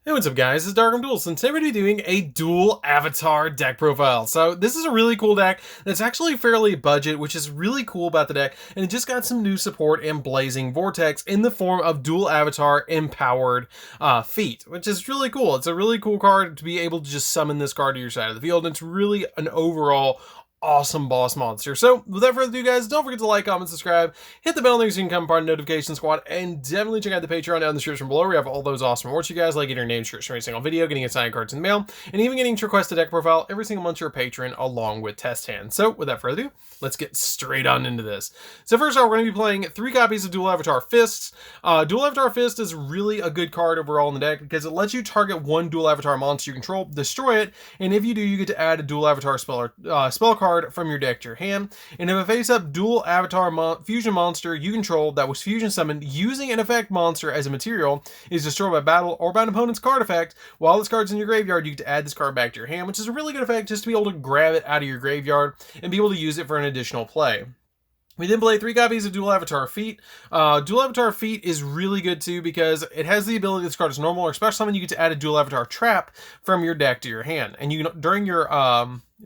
Hey, what's up guys, it's DarkArmedDuelist, and today we're going to be doing a dual avatar deck profile. So this is a really cool deck that's actually fairly budget, which is really cool about the deck, and it just got some new support in Blazing Vortex in the form of dual avatar empowered feat, which is really cool. It's a really cool card to be able to just summon this card to your side of the field, and it's really an overall awesome boss monster. So without further ado guys, don't forget to like, comment, subscribe, hit the bell so you can become part of the notification squad, and definitely check out the Patreon down in the description below where we have all those awesome rewards you guys, like getting your name shirt every single video, getting assigned cards in the mail, and even getting to request a deck profile every single month you're a patron along with test hands. So without further ado, let's get straight on into this. So first off, we're going to be playing 3 copies of Dual Avatar Fists. Dual Avatar Fist is really a good card overall in the deck because it lets you target one Dual Avatar monster you control, destroy it, and if you do, you get to add a Dual Avatar spell card from your deck to your hand. And if a face-up Dual Avatar fusion monster you control that was fusion summoned using an effect monster as a material is destroyed by battle or by an opponent's card effect, while this card's in your graveyard, you get to add this card back to your hand, which is a really good effect just to be able to grab it out of your graveyard and be able to use it for an additional play. We then play 3 copies of Dual Avatar Feat. Dual Avatar Feat is really good too because it has the ability, this card is normal or special summon, you get to add a Dual Avatar Trap from your deck to your hand. And you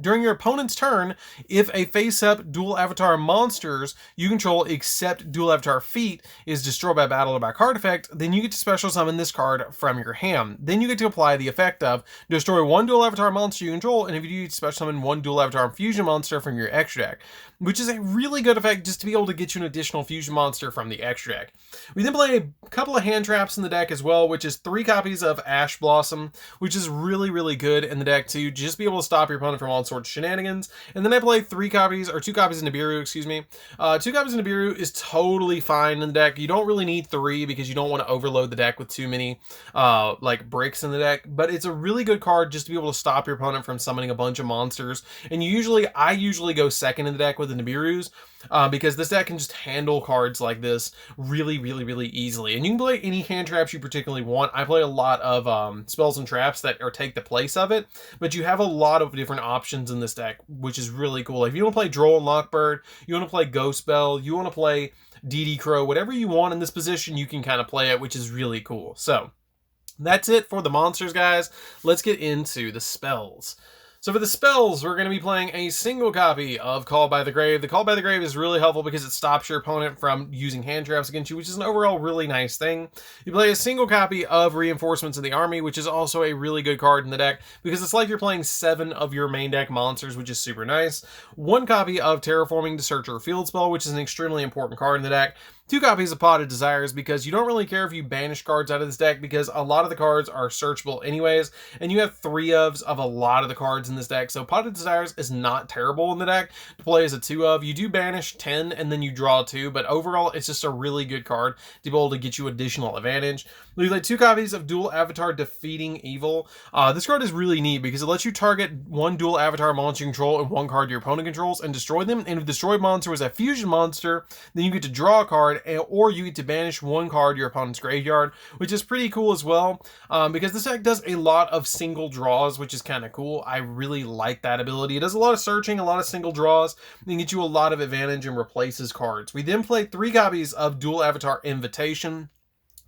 during your opponent's turn, if a face-up Dual Avatar monsters you control except Dual Avatar Feat is destroyed by battle or by card effect, then you get to special summon this card from your hand. Then you get to apply the effect of destroy one Dual Avatar monster you control, and if you do, you special summon one Dual Avatar fusion monster from your extra deck, which is a really good effect just to be able to get you an additional fusion monster from the extra deck. We then play a couple of hand traps in the deck as well, which is 3 copies of Ash Blossom, which is really good in the deck to just be able to stop your opponent from all sorts of shenanigans. And then I play 2 copies of Nibiru, excuse me. 2 copies of Nibiru is totally fine in the deck. You don't really need 3 because you don't want to overload the deck with too many like bricks in the deck, but it's a really good card just to be able to stop your opponent from summoning a bunch of monsters. And I usually go second in the deck with the Nibirus because this deck can just handle cards like this really easily. And you can play any hand traps you particularly want. I play a lot of spells and traps that take the place of it, but you have a lot of different options in this deck, which is really cool. If you want to play Droll and Lockbird, you want to play Ghost Bell, you want to play DD Crow, whatever you want in this position, you can kind of play it, which is really cool. So that's it for the monsters, guys. Let's get into the spells. So for the spells, we're going to be playing a single copy of Call by the Grave. The Call by the Grave is really helpful because it stops your opponent from using hand traps against you, which is an overall really nice thing. You play a single copy of Reinforcements of the Army, which is also a really good card in the deck because it's like you're playing 7 of your main deck monsters, which is super nice. 1 copy of Terraforming the Searcher Field Spell, which is an extremely important card in the deck. 2 copies of Potted Desires because you don't really care if you banish cards out of this deck because a lot of the cards are searchable anyways, and you have 3 of a lot of the cards in this deck, so Potted Desires is not terrible in the deck to play as a 2 of. You do banish 10 and then you draw 2, but overall it's just a really good card to be able to get you additional advantage. We play 2 copies of Dual Avatar Defeating Evil. This card is really neat because it lets you target 1 Dual Avatar monster you control and 1 card your opponent controls and destroy them, and if the destroyed monster was a fusion monster, then you get to draw a card or you get to banish 1 card your opponent's graveyard, which is pretty cool as well because this deck does a lot of single draws, which is kind of cool. I really like that ability. It does a lot of searching, a lot of single draws, and get you a lot of advantage and replaces cards. We then play 3 copies of Dual Avatar Invitation.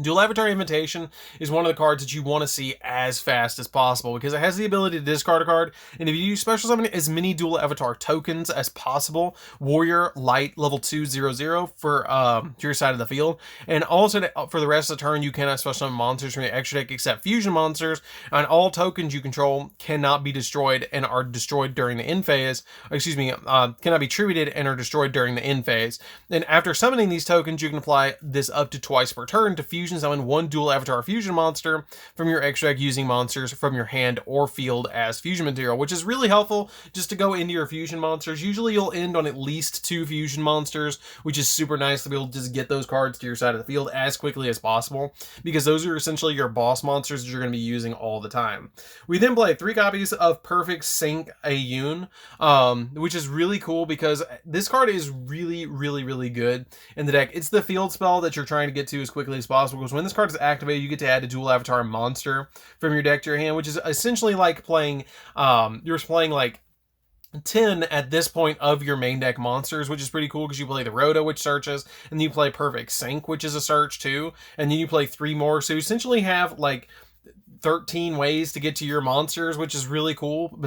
Dual Avatar Invitation is one of the cards that you want to see as fast as possible because it has the ability to discard a card, and if you special summon as many Dual Avatar tokens as possible, Warrior, Light, level 2/0/0 for to your side of the field, and also for the rest of the turn you cannot special summon monsters from your extra deck except fusion monsters, and all tokens you control cannot be destroyed and are destroyed during the end phase, cannot be tributed and are destroyed during the end phase. And after summoning these tokens, you can apply this up to twice per turn to fusion summon 1 Dual Avatar fusion monster from your extra deck using monsters from your hand or field as fusion material, which is really helpful just to go into your fusion monsters. Usually you'll end on at least 2 fusion monsters, which is super nice to be able to just get those cards to your side of the field as quickly as possible because those are essentially your boss monsters that you're going to be using all the time. We then play 3 copies of Perfect Sync Ayun, which is really cool because this card is really good in the deck. It's the field spell that you're trying to get to as quickly as possible because when this card is activated, you get to add a Dual Avatar monster from your deck to your hand, which is essentially like playing, you're playing like 10 at this point of your main deck monsters, which is pretty cool because you play the Rhoda, which searches, and then you play Perfect Sync, which is a search too, and then you play 3 more. So you essentially have like 13 ways to get to your monsters, which is really cool,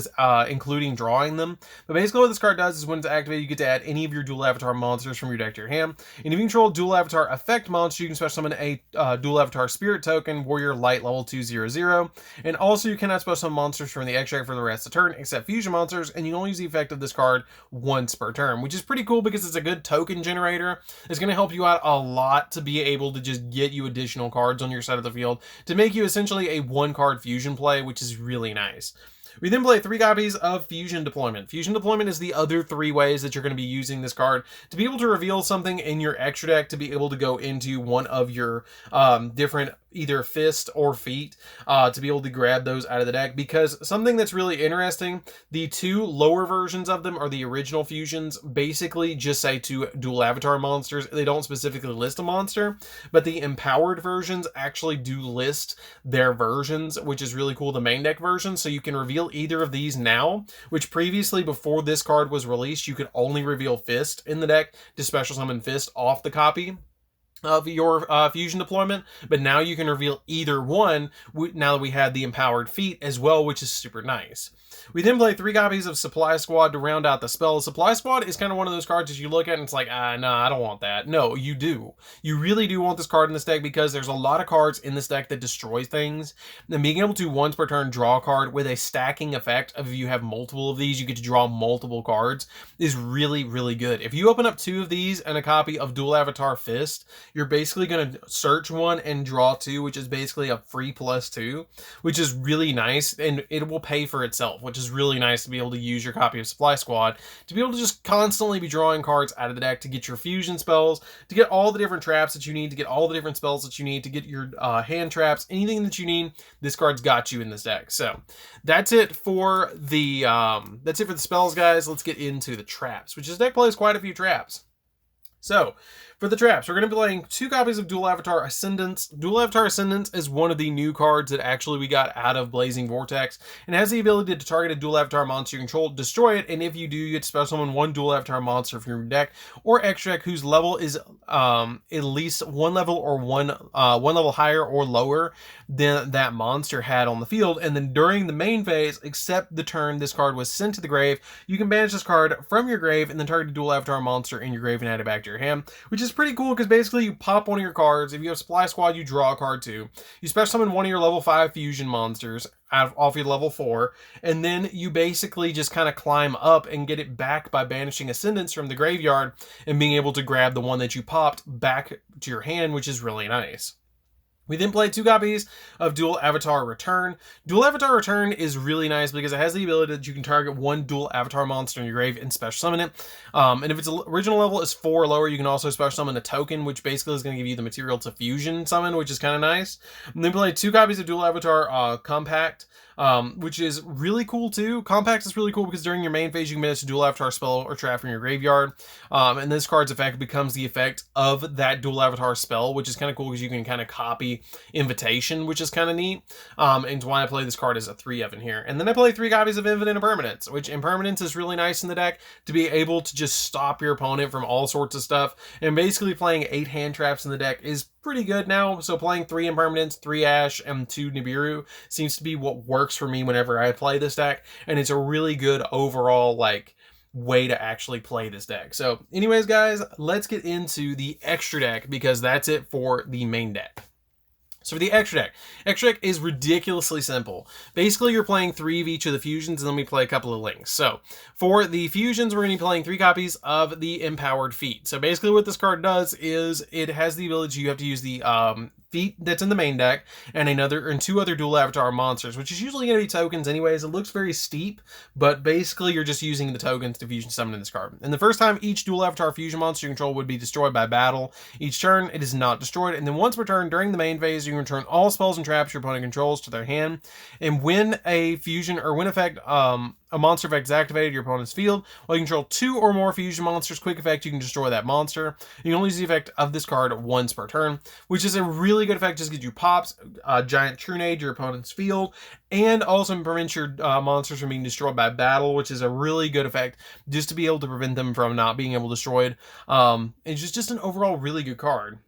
including drawing them. But basically what this card does is when it's activated, you get to add any of your dual avatar monsters from your deck to your hand. And if you control dual avatar effect monster, you can special summon a dual avatar spirit token, warrior light level 2/0/0. And also you cannot special summon monsters from the extract for the rest of the turn, except fusion monsters, and you can only use the effect of this card once per turn, which is pretty cool because it's a good token generator. It's going to help you out a lot to be able to just get you additional cards on your side of the field to make you essentially a one-card fusion play, which is really nice. We then play 3 copies of Fusion Deployment. Fusion Deployment is the other 3 ways that you're going to be using this card to be able to reveal something in your extra deck to be able to go into one of your different either fist or feet to be able to grab those out of the deck, because something that's really interesting, the 2 lower versions of them are the original fusions, basically just say 2 dual avatar monsters. They don't specifically list a monster, but the empowered versions actually do list their versions, which is really cool, the main deck version. So you can reveal either of these now, which previously before this card was released, you could only reveal fist in the deck to special summon fist off the copy of your fusion deployment, but now you can reveal either one now that we had the empowered feat as well, which is super nice. We then play 3 copies of Supply Squad to round out the spell. Supply Squad is kind of one of those cards that you look at and it's like, no, I don't want that. No, you do. You really do want this card in this deck because there's a lot of cards in this deck that destroy things. And being able to once per turn draw a card with a stacking effect of if you have multiple of these, you get to draw multiple cards is really, really good. If you open up 2 of these and a copy of Dual Avatar Fist, you're basically going to search 1 and draw 2, which is basically a free +2, which is really nice, and it will pay for itself, which is really nice to be able to use your copy of Supply Squad to be able to just constantly be drawing cards out of the deck to get your fusion spells, to get all the different traps that you need, to get all the different spells that you need, to get your hand traps, anything that you need, this card's got you in this deck. So that's it for the spells, guys. Let's get into the traps, which this deck plays quite a few traps. So, for the traps, we're going to be playing 2 copies of Dual Avatar Ascendance. Dual Avatar Ascendance is one of the new cards that actually we got out of Blazing Vortex, and has the ability to target a Dual Avatar monster you control, destroy it, and if you do, you get to special summon 1 Dual Avatar monster from your deck or extra deck whose level is at least 1 level or one level higher or lower than that monster had on the field. And then during the main phase, except the turn this card was sent to the grave, you can banish this card from your grave and then target a Dual Avatar monster in your grave and add it back to your hand, which is pretty cool because basically you pop one of your cards. If you have Supply Squad, you draw a card too. You special summon 1 of your level 5 fusion monsters off your level 4, and then you basically just kind of climb up and get it back by banishing Ascendance from the graveyard and being able to grab the one that you popped back to your hand, which is really nice. We then play 2 copies of Dual Avatar Return. Dual Avatar Return is really nice because it has the ability that you can target 1 Dual Avatar monster in your grave and special summon it. And if its original level is 4 or lower, you can also special summon a token, which basically is going to give you the material to fusion summon, which is kind of nice. And then play 2 copies of Dual Avatar Compact, which is really cool too. Compact is really cool because during your main phase, you can banish a Dual Avatar spell or trap from your graveyard. And this card's effect becomes the effect of that Dual Avatar spell, which is kind of cool because you can kind of copy Invitation, which is kind of neat. And why I play this card as a 3 of in here. And then I play 3 copies of Infinite Impermanence, which Impermanence is really nice in the deck to be able to just stop your opponent from all sorts of stuff. And basically playing 8 hand traps in the deck is pretty good now. So playing 3 Impermanence, 3 Ash, and 2 Nibiru seems to be what works for me whenever I play this deck. And it's a really good overall, way to actually play this deck. So anyways, guys, let's get into the extra deck because that's it for the main deck. So for the extra deck is ridiculously simple. Basically, you're playing 3 of each of the fusions, and then we play a couple of links. So for the fusions, we're going to be playing 3 copies of the Empowered Feat. So basically what this card does is it has the ability, you have to use the feat that's in the main deck and 2 other Dual Avatar monsters, which is usually going to be tokens anyways. It looks very steep, but basically you're just using the tokens to fusion summon in this card. And the first time each Dual Avatar fusion monster you control would be destroyed by battle. Each turn, it is not destroyed. And then once per turn during the main phase, you can return all spells and traps your opponent controls to their hand. And when a fusion or when a monster effect is activated your opponent's field, while you control 2 or more fusion monsters, quick effect, you can destroy that monster. You can only use the effect of this card once per turn, which is a really good effect. Just gives you pops, giant Trunade, your opponent's field, and also prevents your monsters from being destroyed by battle, which is a really good effect just to be able to prevent them from not being able destroyed. It's just an overall really good card.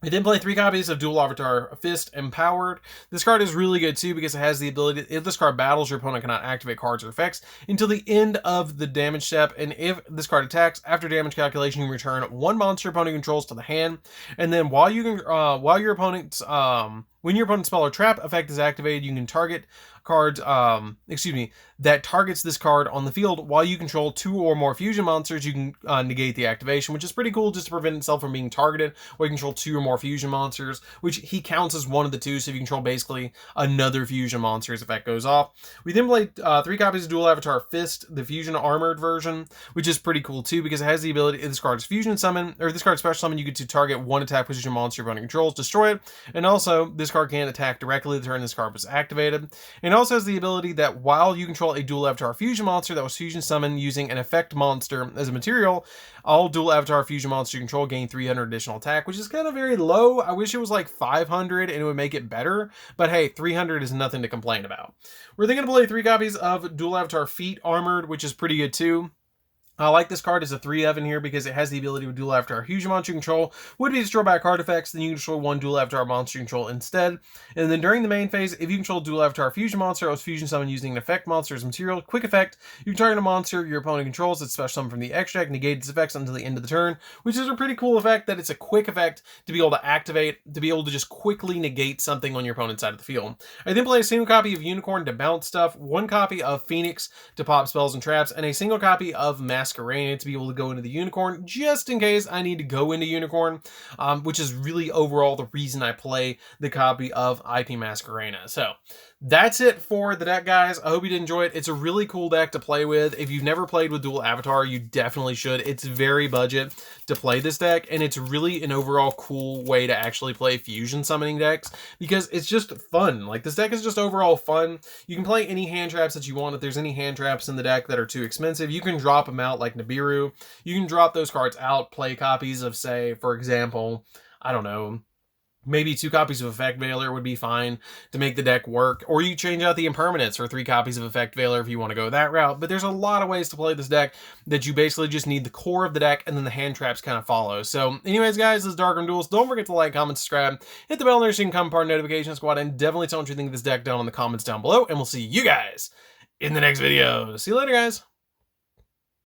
We then play 3 copies of Dual Avatar Fist Empowered. This card is really good too because it has the ability, if this card battles, your opponent cannot activate cards or effects until the end of the damage step, and if this card attacks, after damage calculation, you return 1 monster your opponent controls to the hand, and then while your opponent's when your opponent's spell or trap effect is activated, you can target cards, that targets this card on the field. While you control 2 or more fusion monsters, you can negate the activation, which is pretty cool just to prevent itself from being targeted. While you control 2 or more fusion monsters, which he counts as one of the 2, so if you control basically another fusion monster, his effect goes off. We then play 3 copies of Dual Avatar Fist, the fusion armored version, which is pretty cool too because it has the ability, if this card's fusion summon, or this card's special summon, you get to target 1 attack position monster your opponent controls, destroy it, and also this card can't attack directly the turn this card was activated. And also has the ability that while you control a Dual Avatar fusion monster that was fusion summoned using an effect monster as a material, all Dual Avatar fusion monsters you control gain 300 additional attack, which is kind of very low. I wish it was like 500 and it would make it better, but hey, 300 is nothing to complain about. We're then going to play 3 copies of Dual Avatar Feet Armored, which is pretty good too. I like this card as a 3 in here because it has the ability with Dual Avatar Fusion monster you control would be destroyed by card effects, then you can destroy 1 Dual Avatar monster you control instead. And then during the main phase, if you control Dual Avatar Fusion monster, or fusion summon using an effect monster as material, quick effect, you can target a monster your opponent controls that's special summon from the extract, negate its effects until the end of the turn, which is a pretty cool effect that it's a quick effect to be able to activate, to be able to just quickly negate something on your opponent's side of the field. I then play a single copy of Unicorn to bounce stuff, 1 copy of Phoenix to pop spells and traps, and a single copy of Masquerade to be able to go into the Unicorn just in case I need to go into Unicorn, which is really overall the reason I play the copy of IP Masquerena. So that's it for the deck, guys. I hope you did enjoy it. It's a really cool deck to play with. If you've never played with Dual Avatar, you definitely should. It's very budget to play this deck, and it's really an overall cool way to actually play fusion summoning decks because it's just fun. Like, this deck is just overall fun. You can play any hand traps that you want. If there's any hand traps in the deck that are too expensive, you can drop them out like Nibiru. You can drop those cards out, play copies of, say, for example, I don't know, maybe 2 copies of Effect Veiler would be fine to make the deck work. Or you change out the Impermanence for 3 copies of Effect Veiler if you want to go that route. But there's a lot of ways to play this deck that you basically just need the core of the deck and then the hand traps kind of follow. So anyways, guys, this is DarkArmedDuelist. Don't forget to like, comment, subscribe, hit the bell there so you can become part of the notification squad, and definitely tell me what you think of this deck down in the comments down below. And we'll see you guys in the next video. See you later, guys.